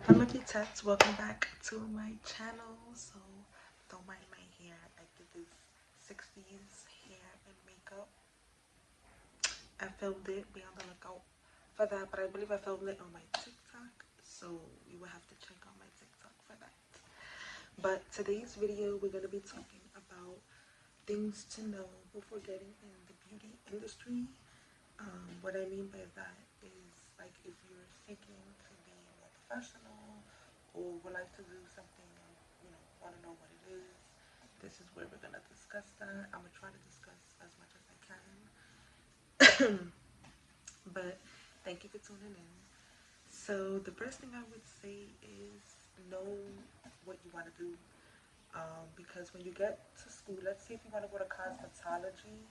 Hello Pets, welcome back to my channel. So don't mind my hair. I did this 60s hair and makeup. I filmed it, be on the lookout for that, but I believe I filmed it on my TikTok. So you will have to check out my TikTok for that. But today's video we're gonna be talking about things to know before getting in the beauty industry. What I mean by that is like if you're seeking to be more professional or would like to do something and want to know what it is, this is where we're gonna discuss that. I'm gonna try to discuss as much as I can. But thank you for tuning in. So the first thing I would say is know what you want to do. Because when you get to school, let's say if you want to go to cosmetology,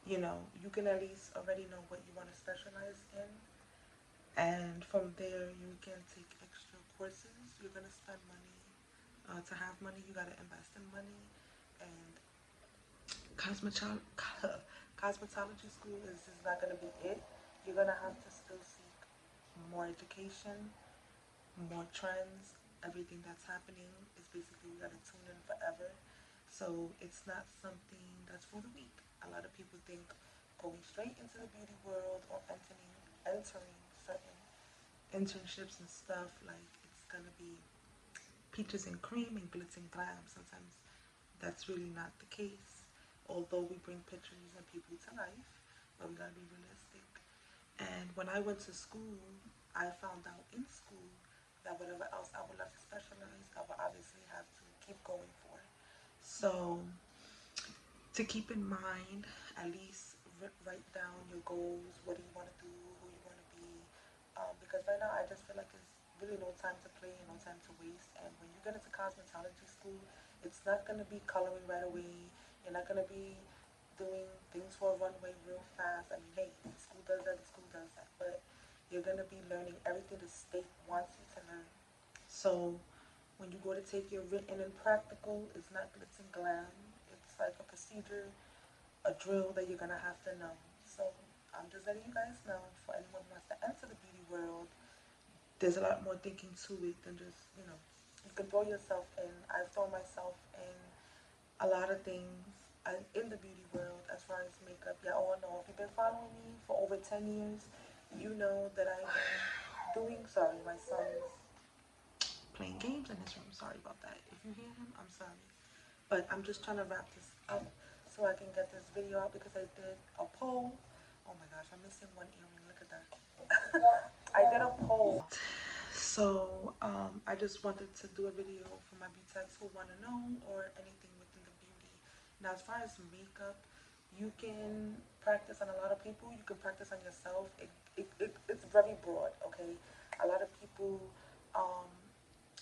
you can at least already know what you want to specialize in. And from there, you can take extra courses. You're going to spend money. To have money, you got to invest in money. And cosmetology school is not going to be it. You're going to have to still seek more education, more trends. Everything that's happening is basically you got to tune in forever. So it's not something that's for the weak. A lot of people think going straight into the beauty world or entering certain internships and stuff, like it's gonna be peaches and cream and glitz and glam. Sometimes that's really not the case. Although we bring pictures and people to life, but we gotta be realistic. And when I went to school, I found out in school that whatever else I would love to specialize, I would obviously have to keep going for. So to keep in mind, at least write down your goals. What do you want to do? Who you want to be? Because right now, I just feel like there's really no time to play and no time to waste. And when you get into cosmetology school, it's not going to be coloring right away. You're not going to be doing things for a runway real fast. I mean, hey, the school does that, the school does that. But you're going to be learning everything the state wants you to learn. So when you go to take your written and practical, it's not glitz and glam. It's like a procedure, a drill that you're gonna have to know. So I'm just letting you guys know, for anyone who wants to enter the beauty world, there's a lot more thinking to it than just, you can throw yourself in. I've thrown myself in a lot of things in the beauty world as far as makeup. Yeah, all know. If you've been following me for over 10 years, you know that I've been doing, sorry, my son's playing games in his room. Sorry about that. If you hear him, I'm sorry. But I'm just trying to wrap this up so I can get this video out because I did a poll. Oh my gosh, I'm missing one earring. Look at that. I did a poll. So I just wanted to do a video for my beauties who want to know or anything within the beauty. Now, as far as makeup, you can practice on a lot of people. You can practice on yourself. It's very broad, okay? A lot of people, um,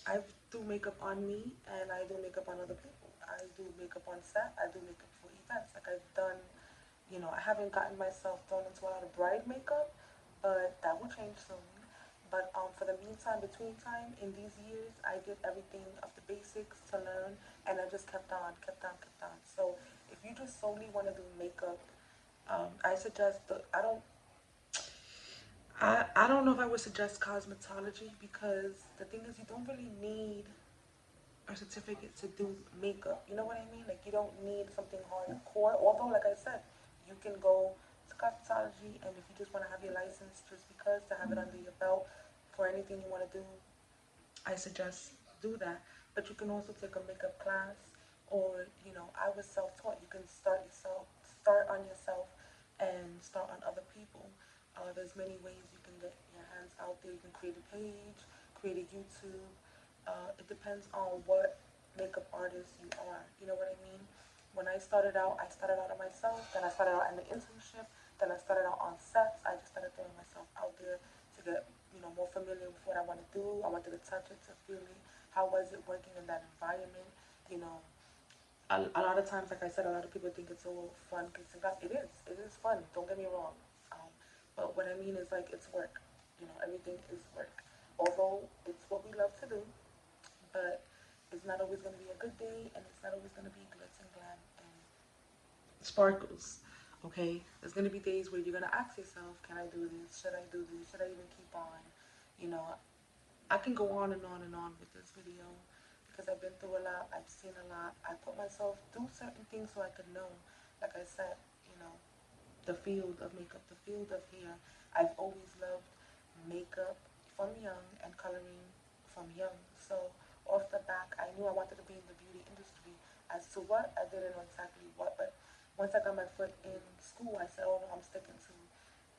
I do makeup on me and I do makeup on other people. I do makeup on set. I do makeup for events. Like I've done, I haven't gotten myself thrown into a lot of bride makeup, but that will change soon. But for the meantime, between time, in these years, I did everything of the basics to learn, and I just kept on, kept on, kept on. So if you just solely want to do makeup, I suggest I don't know if I would suggest cosmetology because the thing is you don't really need a certificate to do makeup. You know what I mean? Like you don't need something hardcore. Although, like I said, you can go to cosmetology, and if you just want to have your license, just because to have it under your belt for anything you want to do, I suggest do that. But you can also take a makeup class, or I was self-taught. You can start on yourself, and start on other people. There's many ways you can get your hands out there. You can create a page, create a YouTube. It depends on what makeup artist you are. You know what I mean? When I started out on myself. Then I started out in the internship. Then I started out on sets. I just started throwing myself out there to get more familiar with what I want to do. I wanted to touch it to feel it. How was it working in that environment? You know, a lot of times, like I said, a lot of people think it's all fun, kids and guys. It is. It is fun. Don't get me wrong. But what I mean is like it's work. Everything is work. Although it's what we love to do, but it's not always going to be a good day, and it's not always going to be glitz and glam and sparkles. Okay, there's going to be days where you're going to ask yourself, can I do this? Should I do this? Should I even keep on? You know, I can go on and on and on with this video because I've been through a lot, I've seen a lot. I put myself through certain things so I could know. Like I said, you know, the field of makeup, the field of hair. I've always loved makeup from young and coloring from young. So off the back, I knew I wanted to be in the beauty industry. As to what, I didn't know exactly what, but once I got my foot in school, I said, oh no, I'm sticking to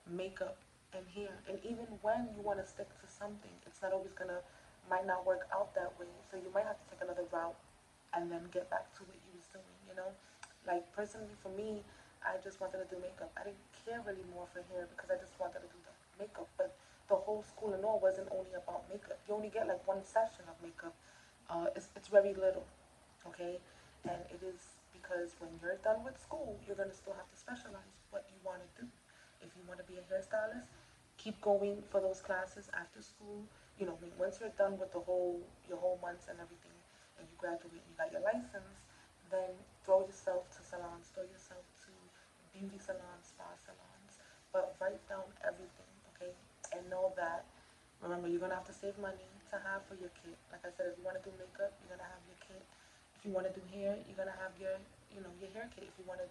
makeup and hair. And even when you want to stick to something, it's not always gonna, might not work out that way. So you might have to take another route and then get back to what you was doing, you know? Like personally for me, I just wanted to do makeup. I didn't care really more for hair because I just wanted to do the makeup. But the whole school and all wasn't only about makeup. You only get like one session of makeup. It's very little, okay? And it is because when you're done with school, you're gonna still have to specialize what you want to do. If you want to be a hairstylist, keep going for those classes after school. You know, once you're done with your whole months and everything, and you graduate, and you got your license, then throw yourself to salons, throw yourself to beauty salons, spa salons, but write down everything, okay? And know that, remember, you're gonna have to save money to have for your kit. Like I said, if you want to do makeup, you're gonna have your kit. If you want to do hair, you're gonna have your, you know, your hair kit. If you want to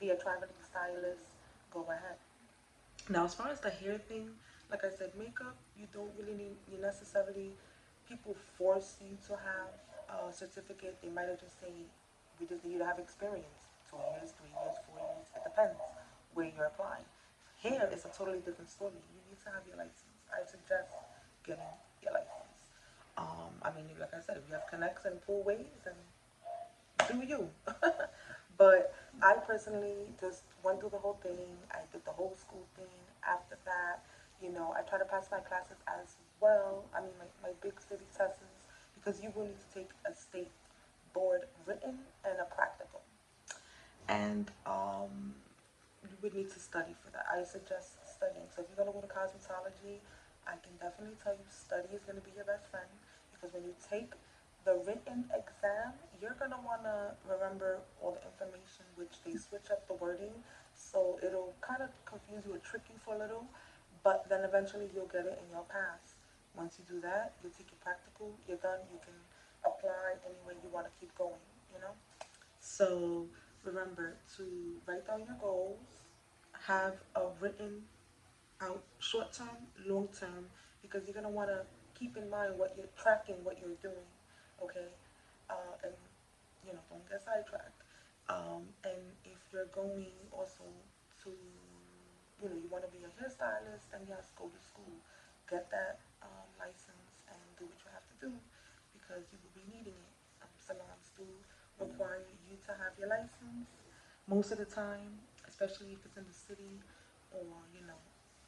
be a traveling stylist, go ahead. Now, as far as the hair thing, like I said, makeup, you don't really need, you necessarily, people force you to have a certificate. They might have just say, we just need you to have experience. 2 years, 3 years, 4 years, it depends where you're applying. Hair is a totally different story. You need to have your license. I suggest getting your license. I mean, like I said, if you have connects and pull waves, then do you. But I personally just went through the whole thing. I did the whole school thing. After that, you know, I try to pass my classes as well. I mean, my big city tests, because you will need to take a state board written and a practical. And you would need to study for that. I suggest studying. So if you're going to go to cosmetology, I can definitely tell you study is going to be your best friend, because when you take the written exam, you're going to want to remember all the information, which they switch up the wording. So it'll kind of confuse you or trick you for a little, but then eventually you'll get it and you'll pass. Once you do that, you take your practical, you're done, you can apply anywhere you want to keep going, you know? So remember to write down your goals, have a written out short term, long term, because you're gonna want to keep in mind what you're tracking, what you're doing, okay? And you know, don't get sidetracked. And if you're going also to, you know, you want to be a hairstylist, then yes, go to school, get that license, and do what you have to do because you will be needing it. Salons do require you to have your license most of the time, especially if it's in the city or, you know,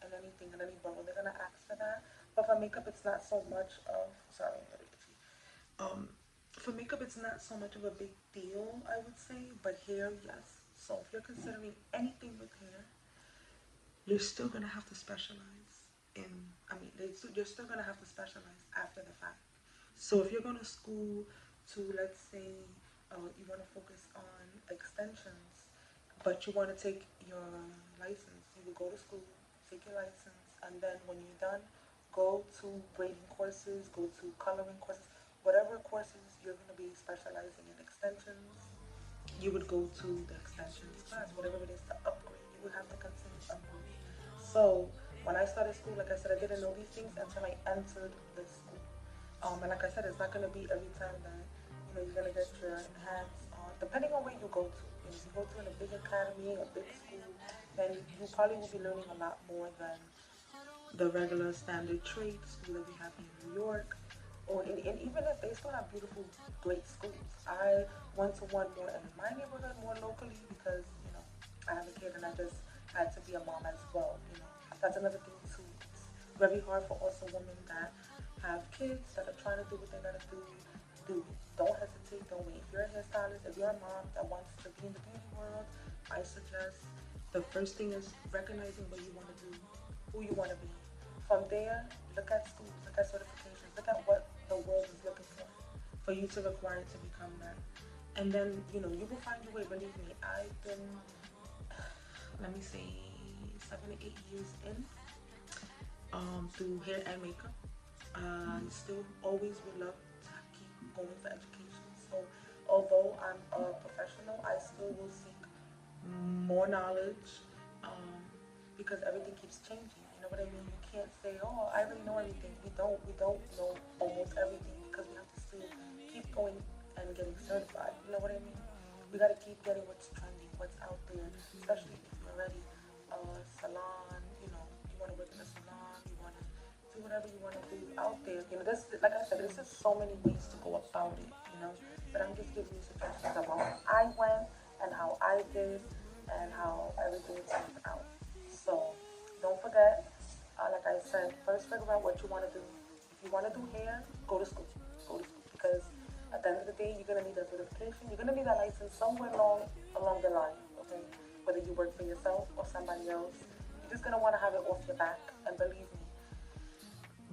in anything, in any borough, they're gonna ask for that. But for makeup, it's not so much of, sorry, I'm getting itchy. For makeup, it's not so much of a big deal, I would say, but hair, yes. So if you're considering anything with hair, you're still gonna have to specialize in, I mean, you're still gonna have to specialize after the fact. So if you're going to school to, let's say, you want to focus on extensions, but you want to take your license, you will go to school, take your license, and then when you're done, go to braiding courses, go to coloring courses, whatever courses you're going to be specializing in extensions, you would go to the extensions class, whatever it is to upgrade. You would have to continue to upgrade. So when I started school, like I said, I didn't know these things until I entered the school. And like I said, it's not going to be every time that, you know, you're going to get your hands on, depending on where you go to. If you go to a big academy, a big school, then you probably will be learning a lot more than the regular standard trade school that we have in New York. Or and even if they still have beautiful, great schools. I went to one more in my neighborhood, more locally, because, you know, I have a kid and I just had to be a mom as well, you know. That's another thing too. It's very hard for also women that have kids that are trying to do what they gotta do. Do it. Don't hesitate, don't wait. If you're a hairstylist, if you're a mom that wants to be in the beauty world, I suggest the first thing is recognizing what you want to do, who you want to be. From there, look at schools, look at certifications, look at what the world is looking for you to require to become that. And then, you know, you will find your way. Believe me, I've been, let me say, 7 to 8 years in through hair and makeup. I still always would love to keep going for education. So although I'm a professional, I still will seek more knowledge, um, because everything keeps changing. You know what I mean? You can't say, "Oh, I already know everything." We don't. We don't know almost everything because we have to still keep going and getting certified. You know what I mean? We got to keep getting what's trending, what's out there, especially if you're already a salon. You know, you want to work in a salon. You want to do whatever you want to do out there. You know, this, like I said, there's just so many ways to go about it. You know, but I'm just giving you suggestions about how I went and how I did and how everything turned out. So don't forget, like I said, first figure out what you want to do. If you want to do hair, go to school. Go to school because at the end of the day, you're gonna need that certification. You're gonna need that license somewhere along the line. Okay, whether you work for yourself or somebody else, you're just gonna want to have it off your back. And believe me,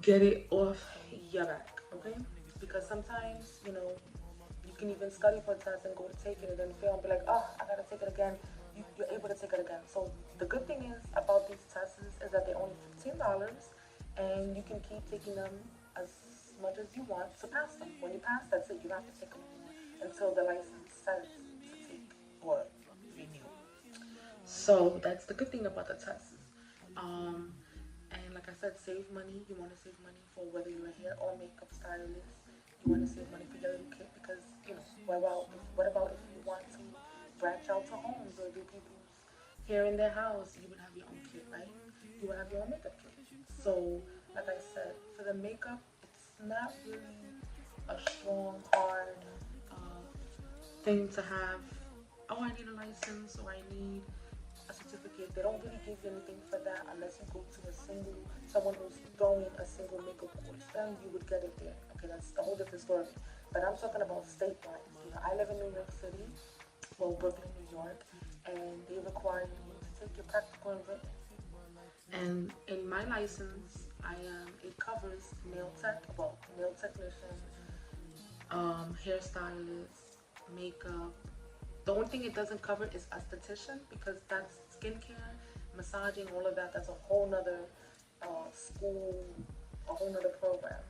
get it off your back. Okay, because sometimes you can even study for a test and go to take it and then fail and be like, oh, I gotta take it again. You're able to take it again. So the good thing is about these tests is that they're only $15 and you can keep taking them as much as you want to pass them. When you pass, that's it. You don't have to take them anymore until the license says to take or renew. So that's the good thing about the tests. Um, and like I said, save money. You want to save money for whether you're a hair or makeup stylist. You want to save money for your little kid because, what about if you want to branch out to homes or do people's hair in their house? You would have your own kit, right? You would have your own makeup kit. So, like I said, for the makeup, it's not really a strong, hard thing to have. Oh, I need a license or I need a certificate. They don't really give you anything for that unless you go to someone who's throwing a single makeup course. Then you would get it there. Okay, that's a whole different story. But I'm talking about statewide. I live in New York City, well, Brooklyn, New York, and they require you to take your practical and written. And in my license, it covers nail technician, hairstylist, makeup. The only thing it doesn't cover is esthetician because that's skincare, massaging, all of that. That's a whole nother school, a whole nother program.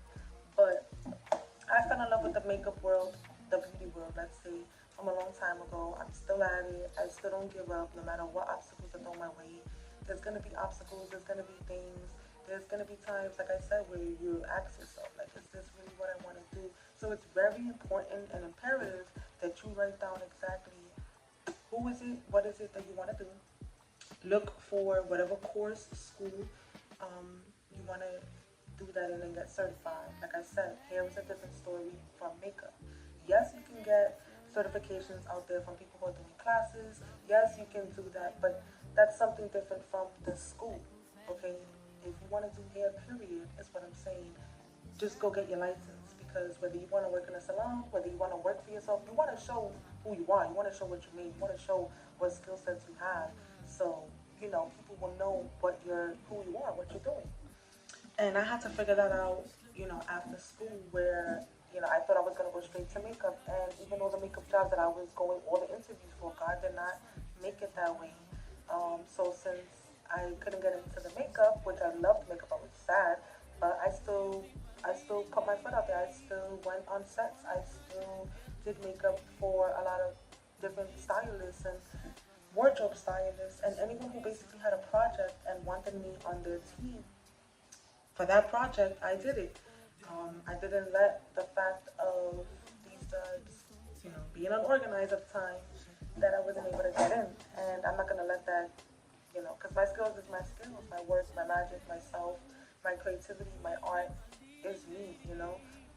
But I fell in love with the makeup world, the beauty world, let's say, from a long time ago. I'm still at it. I still don't give up no matter what obstacles are thrown my way. There's going to be obstacles. There's going to be things. There's going to be times, like I said, where you ask yourself, like, is this really what I want to do? So it's very important and imperative that you write down exactly who is it, what is it that you want to do. Look for whatever course, school, you want to do that and then get certified. Like I said, hair is a different story from makeup. Yes, you can get certifications out there from people who are doing classes. Yes, you can do that, but that's something different from the school. Okay, if you want to do hair, period, is what I'm saying. Just go get your license because whether you want to work in a salon, whether you want to work for yourself, you want to show who you are. You want to show what you mean. You want to show what skill sets you have. So people will know who you are, what you're doing. And I had to figure that out, after school where, I thought I was going to go straight to makeup. And even though the makeup jobs that I was going all the interviews for, God did not make it that way. So since I couldn't get into the makeup, which I loved makeup, I was sad, but I still put my foot out there. I still went on sets. I still did makeup for a lot of different stylists and wardrobe stylists and anyone who basically had a project and wanted me on their team. For that project, I did it. I didn't let the fact of these jobs, being unorganized at the time, that I wasn't able to get in. And I'm not going to let that, because my skills is my skills, my work, my magic, myself, my creativity, my art is me.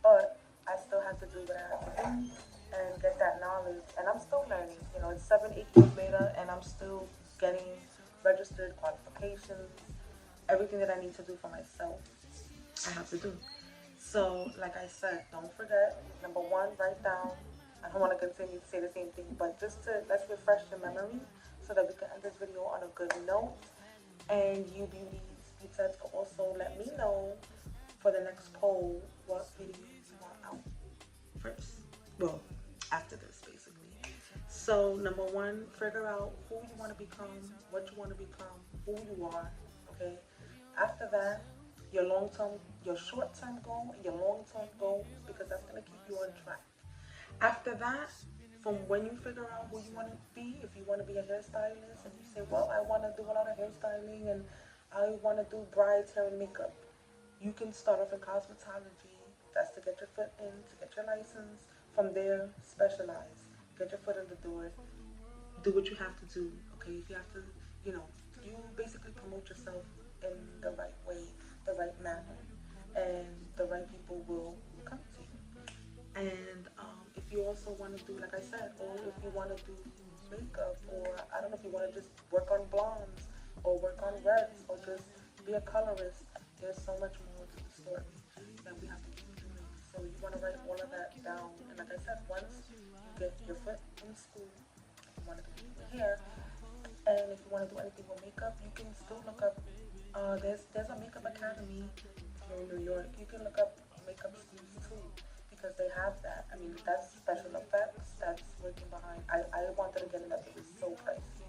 But I still have to do what I have to do and get that knowledge. And I'm still learning. It's 7, 8 years later, and I'm still getting registered qualifications, everything that I need to do for myself, I have to do. So, like I said, don't forget, number one, write down. I don't want to continue to say the same thing, but let's refresh your memory so that we can end this video on a good note. And you beauties, beauties can also let me know for the next poll what videos you want out first. Well, after this, basically. So, number one, figure out who you want to become, what you want to become, who you are, okay? After that, your long-term, your short-term goal, and your long-term goals, because that's going to keep you on track. After that, from when you figure out who you want to be, if you want to be a hairstylist and you say, well, I want to do a lot of hairstyling and I want to do brides hair and makeup, you can start off in cosmetology. That's to get your foot in, to get your license. From there, specialize. Get your foot in the door. Do what you have to do, okay? If you have to, you know, you basically promote yourself in the right way, the right manner, and the right people will come to you. And if you also want to do, like I said, or if you want to do makeup, or I don't know if you want to just work on blondes, or work on reds, or just be a colorist, there's so much more to the story that we have to keep doing. So you want to write all of that down. And like I said, once you get your foot in school, if you want to do your hair, and if you want to do anything with makeup, you can still look up. There's a makeup academy here in New York. You can look up makeup schools too, because they have that. I mean, that's special effects. That's working behind. I wanted to get in that, but it was so pricey.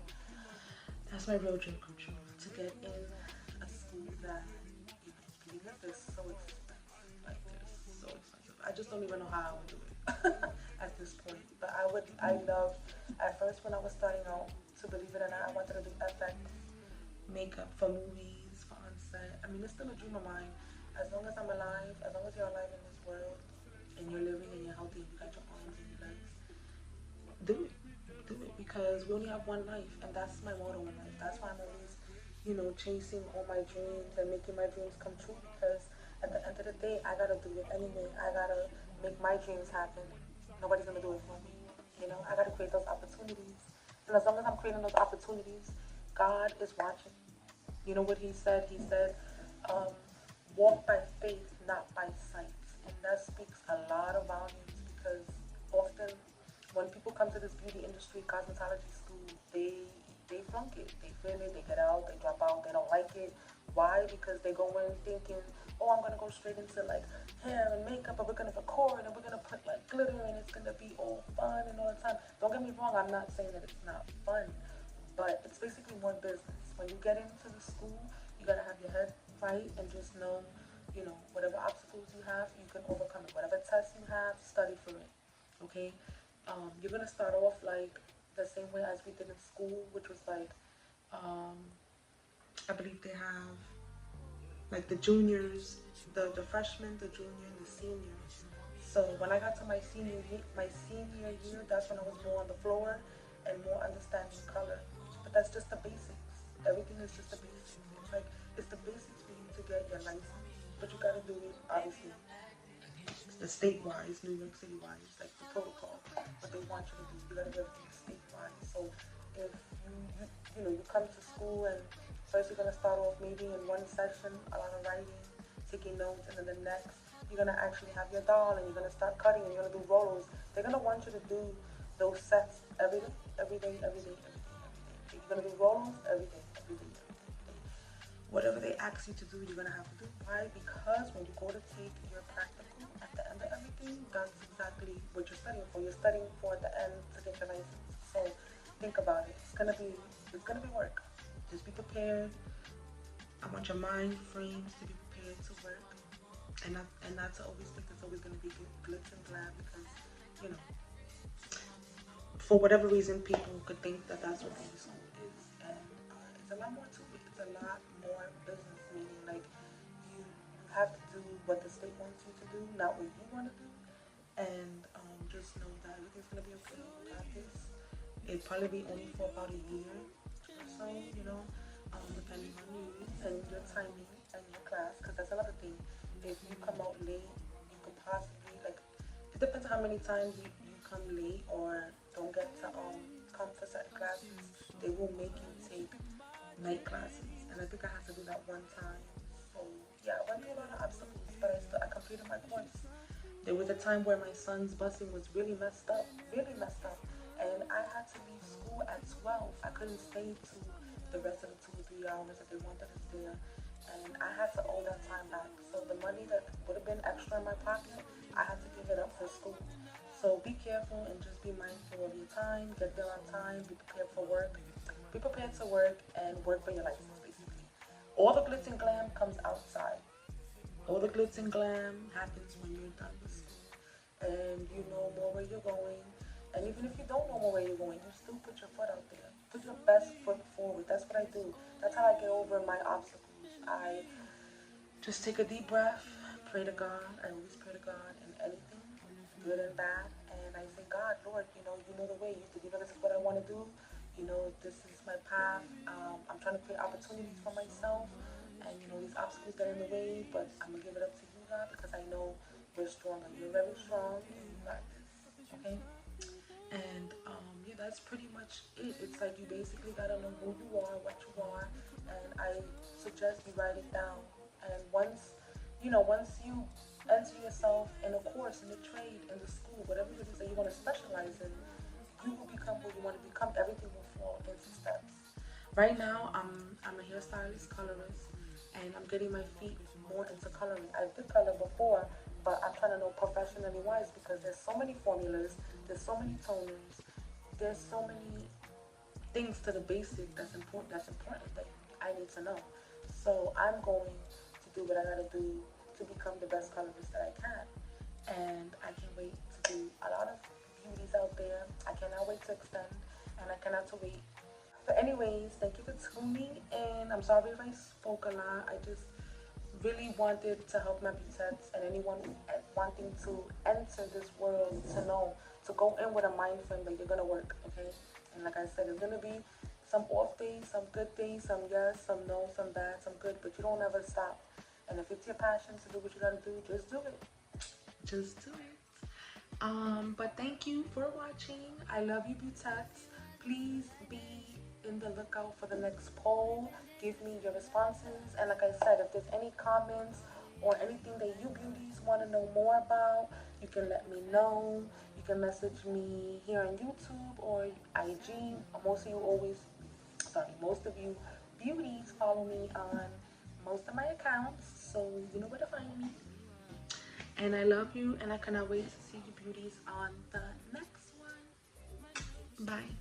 That's my real dream come true. To get in a school that, you know, believe it, is so expensive. Like, it's so expensive. I just don't even know how I would do it at this point. But I love, at first when I was starting out, to believe it or not, I wanted to do FX makeup for movies, for on set. I mean, it's still a dream of mine. As long as I'm alive, as long as you're alive in this world, and you're living and you're healthy and you got your arms and your legs, do it. Do it, because we only have one life, and that's my motto in life. That's why I'm always, you know, chasing all my dreams and making my dreams come true, because at the end of the day, I gotta do it anyway. I gotta make my dreams happen. Nobody's gonna do it for me. You know, I gotta create those opportunities. And as long as I'm creating those opportunities, God is watching. You know what he said? He said, walk by faith, not by sight. And that speaks a lot of volumes, because often when people come to this beauty industry, cosmetology school, they flunk it. They fail it, they get out, they drop out, they don't like it. Why? Because they go in thinking, oh, I'm gonna go straight into like hair and makeup, and we're gonna record and we're gonna put like glitter and it's gonna be all fun and all the time. Don't get me wrong, I'm not saying that it's not fun, but it's basically more business. When you get into the school, you gotta have your head right and just know, you know, whatever obstacles you have, you can overcome it. Whatever tests you have, study for it. Okay? You're gonna start off like the same way as we did in school, which was like, I believe they have like the juniors, the freshmen, the junior, and the senior. So when I got to my senior year, that's when I was more on the floor and more understanding color. But that's just the basics. Everything is just the basics. It's like it's the basics for you to get your license, but you gotta do it obviously the state-wise, New York City-wise, like the protocol, what they want you to do. You gotta do everything state-wise. So if you know, you come to school and first you're gonna start off maybe in one session, a lot of writing, taking notes, and then the next you're gonna actually have your doll and you're gonna start cutting and you're gonna do rolos. They're gonna want you to do those sets every day, every day, every day, every day, every day. You're gonna do rolos every day, every day, every day. Whatever they ask you to do, you're gonna have to do. Why? Because when you go to take your practical, at the end of everything, that's exactly what you're studying for. You're studying for at the end to get your license. So think about it. It's gonna be work. Just be prepared. I want your mind frames to be prepared to work, and not to always think it's always gonna be glitz and glam, because you know, for whatever reason, people could think that that's what beauty school is, and it's a lot more to it. It's a lot more business, meaning like you have to do what the state wants you to do, not what you want to do, and just know that everything's gonna be okay. You got this. It'll probably be only for about a year or so, you know, depending on you and your timing and your class, because that's another thing. If you come out late, you could possibly, like, it depends on how many times you come late or don't get to come for certain classes. They will make you take night classes, and I think I had to do that one time. So yeah, I went through a lot of obstacles, but I completed my course. There was a time where my son's busing was really messed up, and I had to leave school at 12. I couldn't stay to the rest of the 2 or 3 hours that they wanted us there, and I had to owe that time back. So the money that would have been extra in my pocket, I had to give it up for school. So be careful and just be mindful of your time. Get there on time. Be prepared for work. Be prepared to work and work for your license, basically. All the glitz and glam comes outside. All the glitz and glam happens when you're done with school and you know more where you're going. And even if you don't know more where you're going, you still put your foot out there. Put your best foot forward. That's what I do. That's how I get over my obstacles. I just take a deep breath, pray to God. I always pray to God in anything, good and bad. And I say, God, Lord, you know the way. You know this is what I want to do. You know, this is my path. I'm trying to create opportunities for myself. And, these obstacles get in the way, but I'm going to give it up to you, God, because I know we're stronger. You're very strong, and you got this. Okay? And yeah, that's pretty much it. It's like you basically gotta know who you are, what you are, and I suggest you write it down. And once you enter yourself in a course, in a trade, in the school, whatever it is that you want to specialize in, you will become who you want to become. Everything will fall into steps. Right now, I'm a hairstylist, colorist, and I'm getting my feet more into coloring. I did color before, but I'm trying to know professionally wise because there's so many formulas, there's so many toners, there's so many things to the basic that's important that I need to know. So I'm going to do what I gotta do to become the best colorist that I can. And I can't wait to do a lot of beauties out there. I cannot wait to extend and I cannot to wait. But anyways, thank you for tuning in. I'm sorry if I spoke a lot. I just really wanted to help my pets and anyone wanting to enter this world to know, to go in with a mind frame that you're gonna work, okay? And like I said, it's gonna be some off days, some good days, some yes, some no, some bad, some good, but you don't ever stop. And if it's your passion to do what you gotta do, just do it. Just do it. But thank you for watching. I love you, Butettes. Please be in the lookout for the next poll. Give me your responses. And like I said, if there's any comments or anything that you beauties want to know more about, you can let me know. You can message me here on YouTube or IG. Most of you beauties follow me on most of my accounts, so you know where to find me. And I love you, and I cannot wait to see you beauties on the next one. Bye.